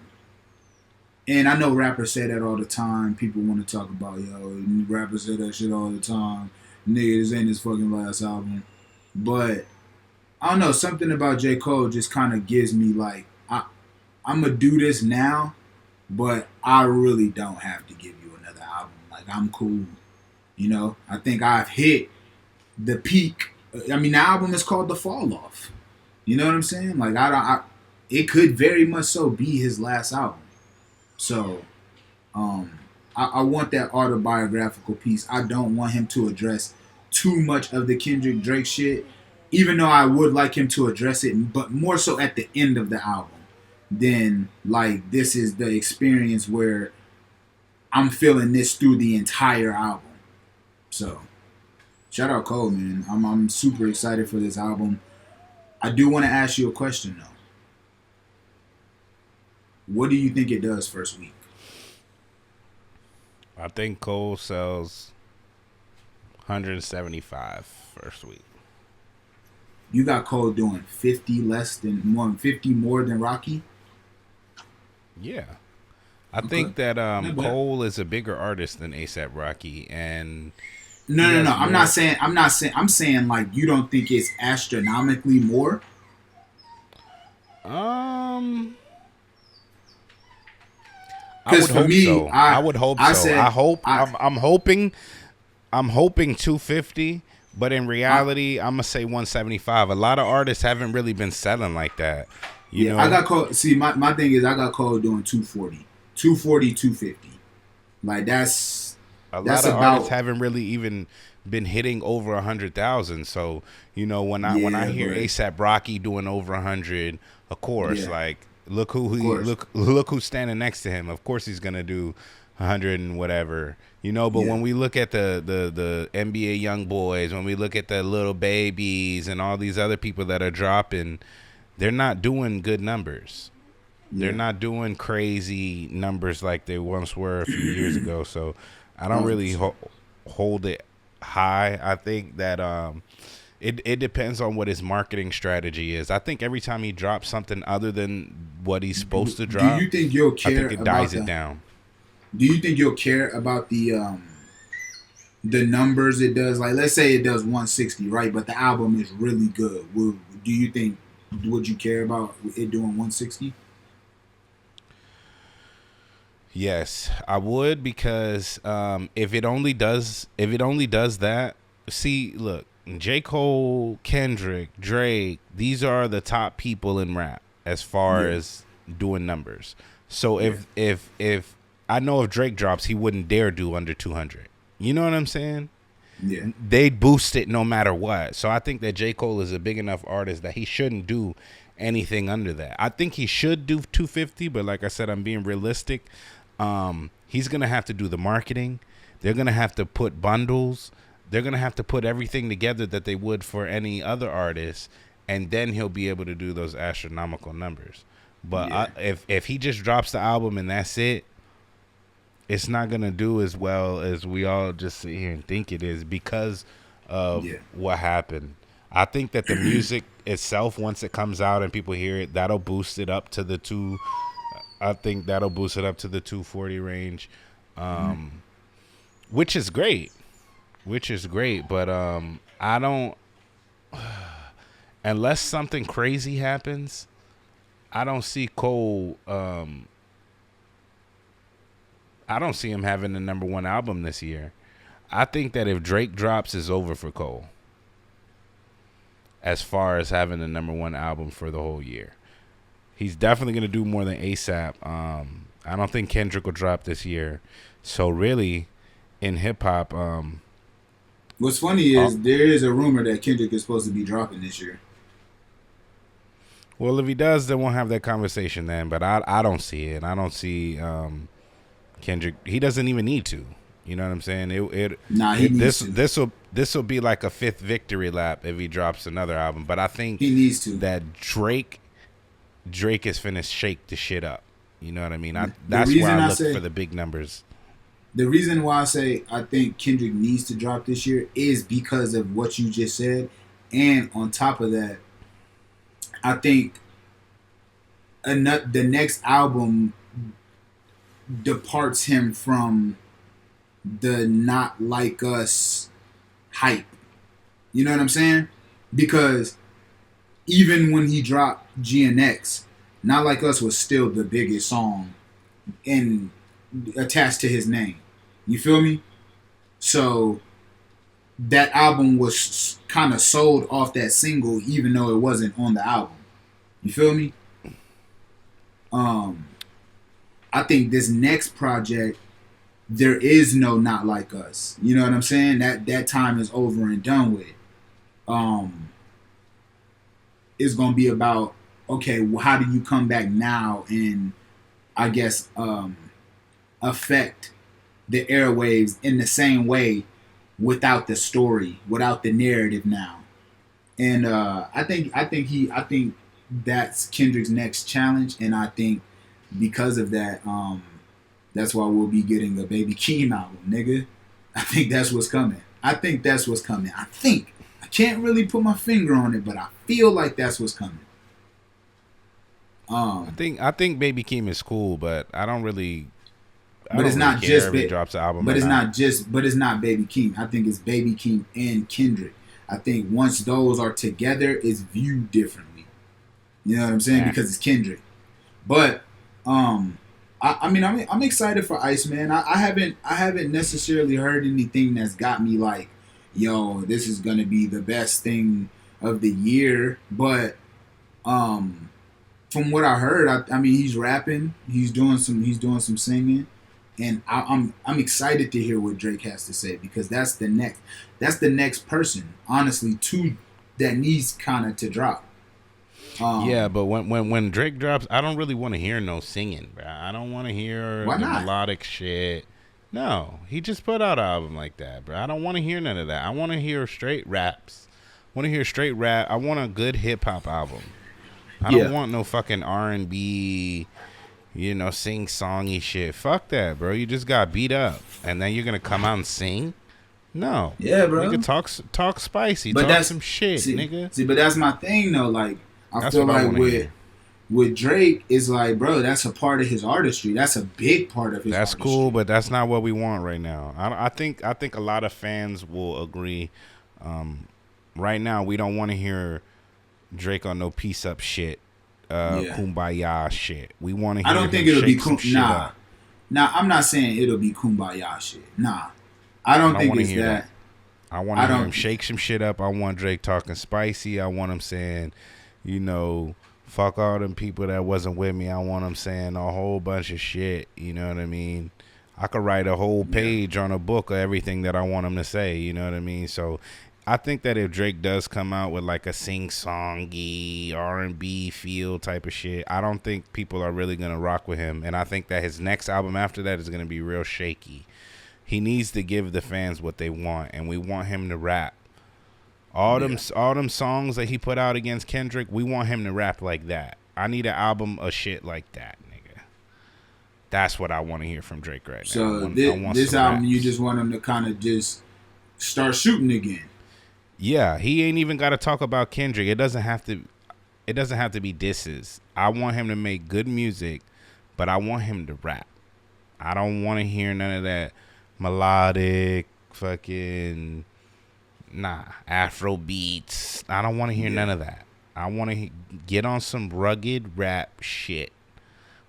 And I know rappers say that all the time. People want to talk about, yo, rappers say that shit all the time. Nigga, this ain't his fucking last album. But I don't know, something about J. Cole just kind of gives me like, I'm going to do this now, but I really don't have to give you another album. Like, I'm cool. You know, I think I've hit the peak. I mean, the album is called The Fall Off. You know what I'm saying? Like, it could very much so be his last album. So, I want that autobiographical piece. I don't want him to address too much of the Kendrick Drake shit, even though I would like him to address it, but more so at the end of the album than like this is the experience where I'm feeling this through the entire album. So, shout out Cole, man. I'm super excited for this album. I do want to ask you a question though. What do you think it does first week? I think Cole sells 175 first week. You got Cole doing 50 more than Rocky? Yeah. I think that Cole is a bigger artist than ASAP Rocky, and no. I'm saying like you don't think it's astronomically more? I would hope me, so. I would hope so. I'm hoping 250, but in reality, I'm gonna say 175. A lot of artists haven't really been selling like that. You know? I got Cole. See, my thing is I got Cole doing 240, 250. Like that's a lot of artists haven't really even been hitting over 100,000. So you know when I hear ASAP Rocky doing over 100, Of course, Yeah, like of course. look who's standing next to him. Of course, he's gonna do 100 and whatever, you know. But Yeah, when we look at the NBA young boys, when we look at the little babies and all these other people that are dropping, they're not doing good numbers. They're yeah. not doing crazy numbers like they once were a few years ago. So I don't really 100%. hold it high. I think that it depends on what his marketing strategy is. I think every time he drops something other than what he's supposed to Do drop, you think you'll I think care it about dies it the? down. Do you think you'll care about the numbers it does? Like, let's say it does 160, right? But the album is really good. Do you think would you care about it doing 160? Yes, I would because if it only does that, see, look, J. Cole, Kendrick, Drake, these are the top people in rap as far Yeah, as doing numbers. So yeah, if I know if Drake drops, he wouldn't dare do under 200. You know what I'm saying? yeah, They'd boost it no matter what. So I think that J. Cole is a big enough artist that he shouldn't do anything under that. I think he should do 250, but like I said, I'm being realistic. He's gonna have to do the marketing. They're gonna have to put bundles. They're gonna have to put everything together that they would for any other artist, and then he'll be able to do those astronomical numbers. But yeah, if he just drops the album and that's it, it's not gonna do as well as we all just sit here and think it is because of yeah. what happened. I think that the music itself, once it comes out and people hear it, that'll boost it up to the two. I think that'll boost it up to the 240 range, um, which is great. Which is great, but I don't unless something crazy happens. I don't see Cole. I don't see him having the number one album this year. I think that if Drake drops, it's over for Cole as far as having the number one album for the whole year. He's definitely going to do more than ASAP. I don't think Kendrick will drop this year. So really, in hip hop, What's funny uh, is there is a rumor that Kendrick is supposed to be dropping this year. well, if he does, then we'll have that conversation then. But I don't see it. I don't see Kendrick. He doesn't even need to. You know what I'm saying? Nah, he needs This to. will be like a fifth victory lap if he drops another album. But I think He needs to. that Drake is finna shake the shit up. You know what I mean? The That's where reason I I look say for the big numbers. the reason why I say I think Kendrick needs to drop this year is because of what you just said, and on top of that, I think the next album departs him from the not like us hype. You know what I'm saying? Because even when he dropped GNX, Not Like Us was still the biggest song in attached to his name. You feel me? So that album was kind of sold off that single, even though it wasn't on the album. You feel me? Um, I think this next project, there is no Not Like Us. You know what I'm saying? That time is over and done with. Um, it's gonna be about, okay, well, how do you come back now and I guess affect the airwaves in the same way without the story, without the narrative now. And I think that's Kendrick's next challenge, and I think because of that, that's why we'll be getting a Baby Keem album, nigga. I think that's what's coming. I think that's what's coming. I can't really put my finger on it, but I feel like that's what's coming. Um, I think Baby Keem is cool, but I but it's don't really not just care if he drops an album or but it's not. not just but it's not Baby Keem. I think it's Baby Keem and Kendrick. I think once those are together, it's viewed differently. You know what I'm saying? Eh. Because it's Kendrick. But I mean, I'm excited for Iceman. I haven't necessarily heard anything that's got me like, yo, this is gonna be the best thing of the year. But um, from what I heard, I mean, he's rapping, he's doing some singing, and I'm excited to hear what Drake has to say because that's the next person, honestly, to that needs kind of to drop. Yeah, but when Drake drops, I don't really want to hear no singing, bro. I don't want to hear Why the not? melodic shit. No, he just put out an album like that, bro. I don't want to hear none of that. I want to hear straight raps. I want to hear straight rap. I want a good hip hop album. I don't Yeah. want no fucking R&B, sing songy shit. Fuck that, bro. You just got beat up, and then you're gonna come out and sing. No, Yeah, bro. nigga, talk spicy, But talk that's some shit, nigga. but that's my thing though. Like I That's feel what I like want to hear. with Drake is like, bro, that's a part of his artistry. That's a big part of his That's artistry. cool, but that's not what we want right now. I think a lot of fans will agree. Right now, we don't want to hear Drake on no peace up shit, kumbaya shit. We want to hear. I don't think him it'll be shake some shit nah. up. Nah, I'm not saying it'll be kumbaya shit. Nah. I don't think wanna it's hear that. I want to hear him shake some shit up. I want Drake talking spicy. I want him saying, fuck all them people that wasn't with me. I want him saying a whole bunch of shit. You know what I mean? I could write a whole page on a book of everything that I want him to say. You know what I mean? So I think that if Drake does come out with like a sing-songy R&B feel type of shit, I don't think people are really going to rock with him. And I think that his next album after that is going to be real shaky. He needs to give the fans what they want, and we want him to rap. All them songs that he put out against Kendrick, we want him to rap like that. I need an album of shit like that, nigga. That's what I want to hear from Drake right now. So I want this some album, raps. you just want him to kind of just start shooting again. Yeah, he ain't even got to talk about Kendrick. It doesn't have to be disses. I want him to make good music, but I want him to rap. I don't want to hear none of that melodic fucking Afro beats. I don't want to hear none of that. I want to get on some rugged rap shit.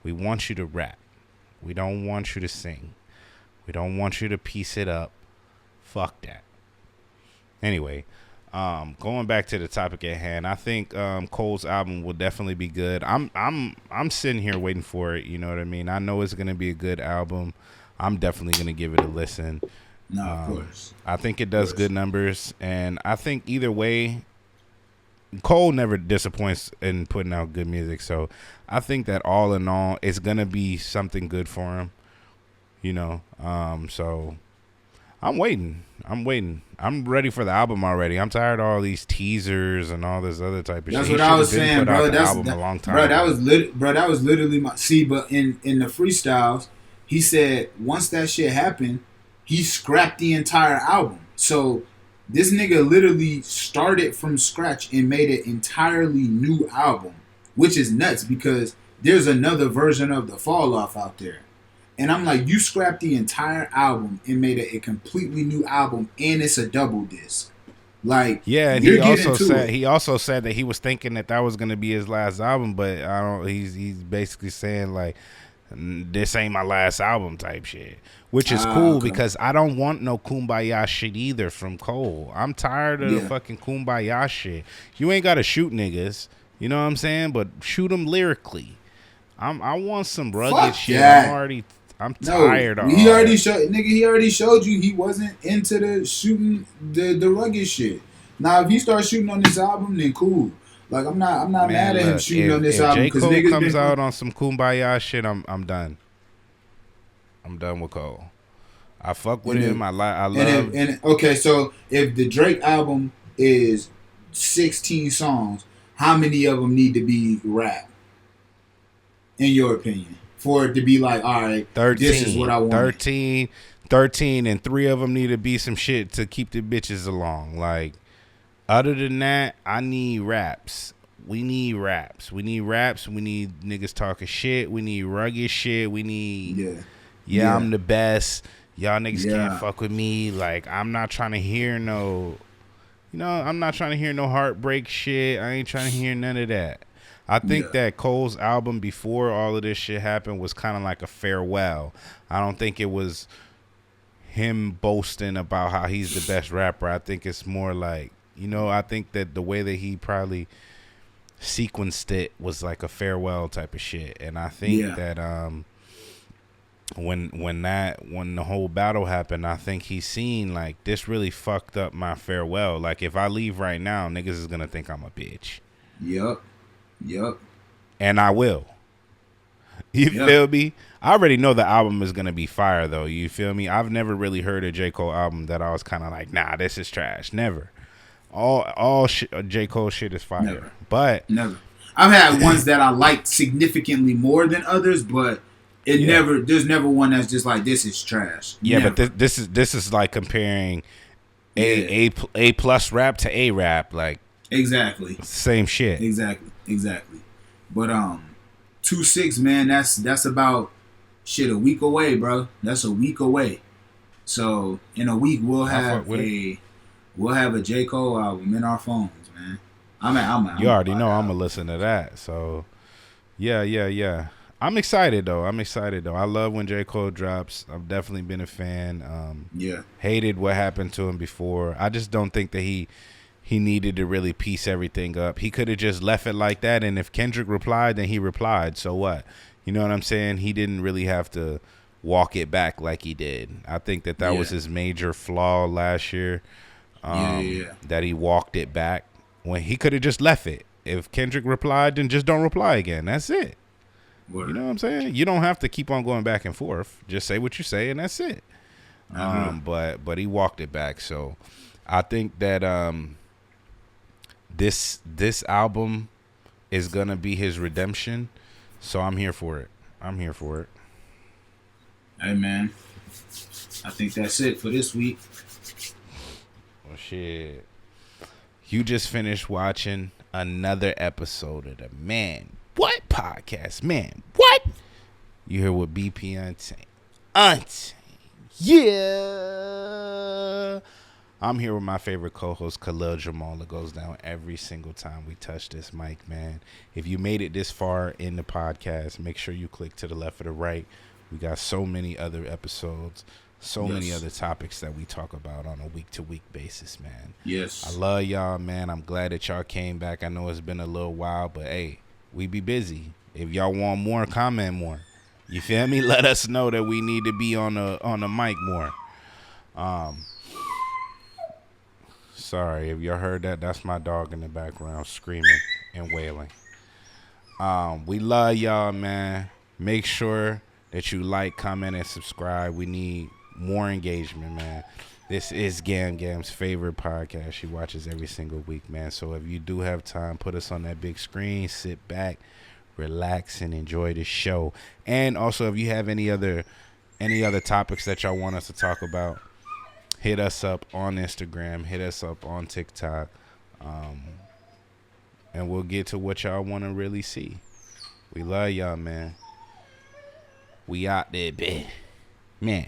We want you to rap. We don't want you to sing. We don't want you to piece it up. Fuck that. Anyway, going back to the topic at hand, I think Cole's album will definitely be good. I'm sitting here waiting for it. You know what I mean? I know it's gonna be a good album. I'm definitely gonna give it a listen. No, of course. I think it does good numbers, and I think either way, Cole never disappoints in putting out good music. So I think that all in all, it's gonna be something good for him. So I'm waiting. I'm ready for the album already. I'm tired of all these teasers and all this other type of That's shit. what I was saying, bro. That's a long time bro. ago. That was literally my But in the freestyles, he said once that shit happened, he scrapped the entire album. So this nigga literally started from scratch and made an entirely new album, which is nuts because there's another version of the Fall Off out there. And I'm like, you scrapped the entire album and made a completely new album, and it's a double disc. Like, yeah, and he also said that he was thinking that was going to be his last album, but he's basically saying like, this ain't my last album type shit, which is cool because I don't want no kumbaya shit either from Cole. I'm tired of the fucking kumbaya shit. You ain't got to shoot niggas, you know what I'm saying? But shoot them lyrically. I want some rugged shit. That. I'm tired of He already showed you he wasn't into the shooting the rugged shit. Now if he starts shooting on this album, then cool. Like I'm not mad at him shooting on this album because J. Cole comes out on some kumbaya shit, I'm done. I'm done with Cole. I fuck with him. I love. Okay, so if the Drake album is 16 songs, how many of them need to be rap? In your opinion, for it to be like, all right, 13, this is what I want. 13, and 3 of them need to be some shit to keep the bitches along. Like, other than that, I need raps. We need raps. We need niggas talking shit. We need rugged shit. We need, I'm the best. Y'all niggas can't fuck with me. Like, I'm not trying to hear no heartbreak shit. I ain't trying to hear none of that. I think that Cole's album before all of this shit happened was kind of like a farewell. I don't think it was him boasting about how he's the best rapper. I think it's more like, I think that the way that he probably sequenced it was like a farewell type of shit. And I think that when the whole battle happened, I think he's seen like this really fucked up my farewell. Like if I leave right now, niggas is gonna think I'm a bitch. Yep. Yep. And I will. You feel me? I already know the album is gonna be fire though. You feel me? I've never really heard a J. Cole album that I was kind of like, nah, this is trash. Never. All J. Cole shit is fire. Never. But Never. I've had ones that I liked significantly more than others, but there's never one that's just like, this is trash. Yeah, never. but this is like comparing A plus rap to A rap, like exactly same shit. Exactly. But 2-6, man, that's about shit a week away, bro. That's a week away. So in a week we'll have a J. Cole album in our phones, man. You already know I'm gonna listen to that. So yeah. I'm excited though. I love when J. Cole drops. I've definitely been a fan. Hated what happened to him before. I just don't think that he needed to really piece everything up. He could have just left it like that, and if Kendrick replied, then he replied. So what? You know what I'm saying? He didn't really have to walk it back like he did. I think that was his major flaw last year. That he walked it back when he could have just left it. If Kendrick replied, then just don't reply again. That's it. Word. You know what I'm saying? You don't have to keep on going back and forth. Just say what you say, and that's it. But he walked it back. So I think that this album is gonna be his redemption. So I'm here for it. Hey man, I think that's it for this week. Well, shit. You just finished watching another episode of the Man What podcast. Man What? You hear what BP Untamed. Yeah. I'm here with my favorite co-host, Khalil Jamal. It goes down every single time we touch this mic, man. If you made it this far in the podcast, make sure you click to the left or the right. We got so many other episodes, many other topics that we talk about on a week-to-week basis, man. Yes. I love y'all, man. I'm glad that y'all came back. I know it's been a little while, but hey, we be busy. If y'all want more, comment more. You feel me? Let us know that we need to be on the mic more. Sorry, if y'all heard that, that's my dog in the background screaming and wailing. We love y'all, man. Make sure that you like, comment, and subscribe. We need more engagement, man. This is Gam Gam's favorite podcast. She watches every single week, man. So if you do have time, put us on that big screen, sit back, relax, and enjoy the show. And also, if you have any other topics that y'all want us to talk about, hit us up on Instagram, hit us up on TikTok, and we'll get to what y'all want to really see. We love y'all, man. We out there, bitch. Man.